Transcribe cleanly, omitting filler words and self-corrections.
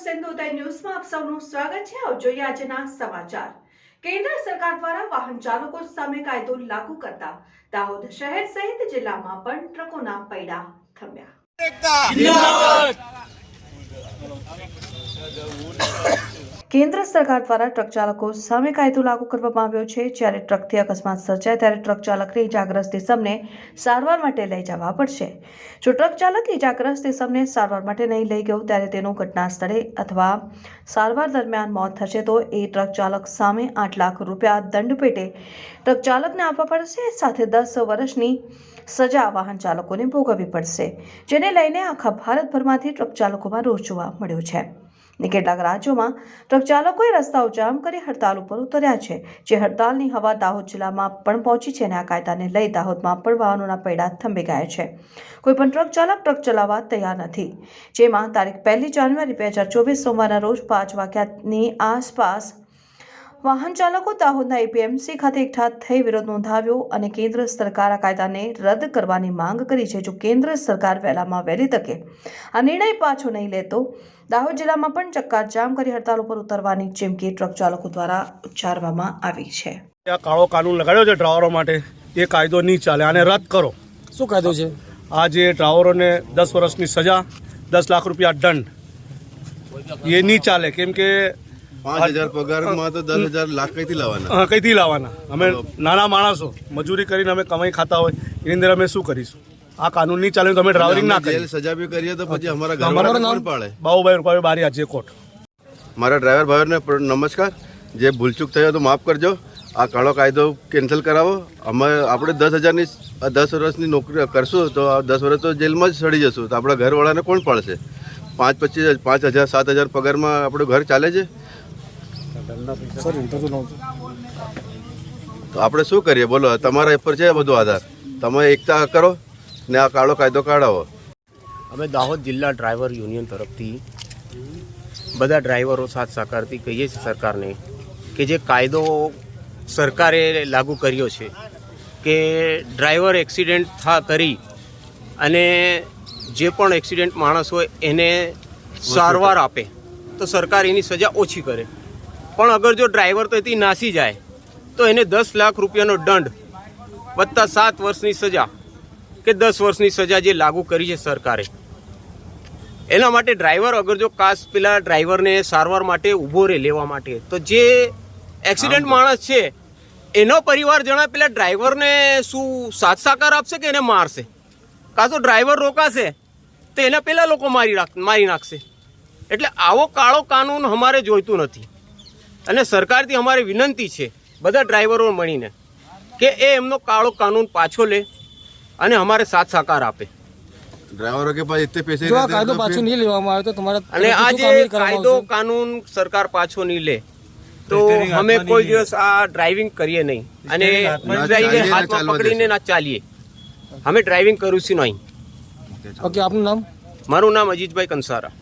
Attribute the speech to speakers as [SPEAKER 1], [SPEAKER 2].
[SPEAKER 1] સિંધુદય ન્યૂઝમાં આપ સૌનું સ્વાગત છે। આવો જોઈએ આજના સમાચાર। કેન્દ્ર સરકાર દ્વારા વાહન ચાલકો સામે કાયદો લાગુ કરતા દાહોદ શહેર સહિત જિલ્લામાં પણ ટ્રકોના પૈડા થમ્યા। કેન્દ્ર સરકાર દ્વારા ટ્રક ચાલકો સામે કાયદો લાગુ કરવામાં આવ્યો છે। જ્યારે ટ્રકથી અકસ્માત સર્જાય ત્યારે ટ્રક ચાલકને ઇજાગ્રસ્ત ઇસમને સારવાર માટે લઈ જવા પડશે। જો ટ્રક ચાલક ઇજાગ્રસ્ત ઇસમને સારવાર માટે નહીં લઈ ગયો ત્યારે તેનું ઘટના સ્થળે અથવા સારવાર દરમિયાન મોત થશે તો એ ટ્રક ચાલક સામે 8 લાખ રૂપિયા દંડ પેટે ટ્રક ચાલકને આપવા પડશે। સાથે 10 વર્ષની સજા વાહન ચાલકોને ભોગવવી પડશે, જેને લઈને આખા ભારતભરમાંથી ટ્રક ચાલકોમાં રોષ જોવા મળ્યો છે। કેટલાક રાજ્યોમાં ટ્રક ચાલકોએ રસ્તાઓ જામ કરી હડતાલ ઉપર ઉતર્યા છે, જે હડતાલની હવા દાહોદ જિલ્લામાં પણ પહોંચી છે અને આ કાયદાને લઈ દાહોદમાં પણ વાહનોના પૈડા થંભી ગયા છે। કોઈ પણ ટ્રક ચાલક ટ્રક ચલાવવા તૈયાર નથી, જેમાં તારીખ 1 જાન્યુઆરી 2024 સોમવારના રોજ 5 વાગ્યાની આસપાસ વાહન ચાલકો દાહોદના એપીએમસી ખાતે એકઠા થઈ વિરોધ નોંધાવ્યો અને કેન્દ્ર સરકાર આ કાયદાને રદ કરવાની માંગ કરી છે। જો કેન્દ્ર સરકાર વહેલામાં વહેલી તકે આ નિર્ણય પાછો નહીં લે તો દાહોદ જિલ્લામાં પણ ચક્કાજામ કરી હડતાલ ઉપર ઉતરવાની ચીમકી ટ્રક ચાલકો દ્વારા ઉચ્ચારવામાં આવી છે।
[SPEAKER 2] આ કાળો કાનૂન લગાડ્યો છે ડ્રાઈવરો માટે, એ કાયદો નહીં ચાલે, આને રદ કરો।
[SPEAKER 3] શું કાયદો છે?
[SPEAKER 2] આ જે ડ્રાઈવરોને 10 વર્ષની સજા, 10 લાખ રૂપિયા દંડ, એ નહીં ચાલે। કેમ કે
[SPEAKER 4] 5000 પગારમાં તો 10,000 લાખ
[SPEAKER 2] કઈથી લાવવાના? અમે નાના માણસો મજૂરી કરીને અમે કમાઈ ખાતા હોય, એની અંદર અમે શું કરીશું? આ કાનૂન નહીં ચાલે તો અમે ડ્રાઇવિંગ ના કરીએ।
[SPEAKER 4] સજા બી કરીએ તો પછી અમારા ઘરવાળા કોણ પાડે?
[SPEAKER 2] બાબુભાઈ રૂપાભાઈ બારિયા જે કોર્ટ।
[SPEAKER 4] મારા ડ્રાઈવર ભાઈઓને નમસ્કાર। જે ભૂલચૂક થયો તો માફ કરજો। આ કાળો કાયદો કેન્સલ કરાવો। આપણે 10,000ની 10 વર્ષની નોકરી કરશું તો 10 વર્ષ તો જેલમાં જ સડી જશું, તો આપણા ઘરવાળાને કોણ પાડશે? 5,000, 7,000 પગારમાં આપણું ઘર ચાલે છે? તો આપણે શું કરીએ બોલો? તમારા ઉપર છે બધું આધાર। તમે એકતા કરો ને આ કાળો કાયદો કાઢાવો।
[SPEAKER 5] અમે દાહોદ જિલ્લા ડ્રાઈવર યુનિયન તરફથી બધા ડ્રાઈવરો સાથ સહકારથી કહીએ છીએ સરકારને કે જે કાયદો સરકારે લાગુ કર્યો છે કે ડ્રાઈવર એક્સિડન્ટ કરી અને જે પણ એક્સિડન્ટ માણસ હોય એને સારવાર આપે તો સરકાર એની સજા ઓછી કરે। પણ અગર જો ડ્રાઈવર તો એથી નાસી જાય તો એને 10 લાખ રૂપિયાનો દંડ વત્તા 7 વર્ષની સજા કે 10 વર્ષની સજા જે લાગુ કરી છે સરકારે, એના માટે ડ્રાઈવર અગર જો પેલા ડ્રાઈવરને સારવાર માટે ઊભો રહે લેવા માટે, તો જે એક્સિડન્ટ માણસ છે એનો પરિવાર જણા પેલા ડ્રાઈવરને શું સાથ સહકાર આપશે કે એને મારશે? કાં તો ડ્રાઈવર રોકાશે તો એને પેલા લોકો મારી નાખશે। એટલે આવો કાળો કાનૂન અમારે જોઈતું નથી અને સરકારથી અમારી વિનંતી છે બધા ડ્રાઈવરો મળીને કે એ એમનો કાળો કાનૂન પાછો લે અને અમારે સાથ સહકાર આપે।
[SPEAKER 4] ડ્રાઈવરો કે પાસ ઇતને પૈસે
[SPEAKER 3] જો આ કાયદો પાછો નહીં લેવામાં આવે તો તમારા
[SPEAKER 5] અને આ જે કાયદો કાનૂન સરકાર પાછો નહીં લે તો અમે કોઈ દિવસ આ ડ્રાઇવિંગ કરીએ નહીં અને હાથમાં પકડીને ના ચાલીએ। અમે ડ્રાઇવિંગ કરું છું નહીં।
[SPEAKER 3] ઓકે, આપનું નામ?
[SPEAKER 5] મારું નામ અજીતભાઈ કંસારા।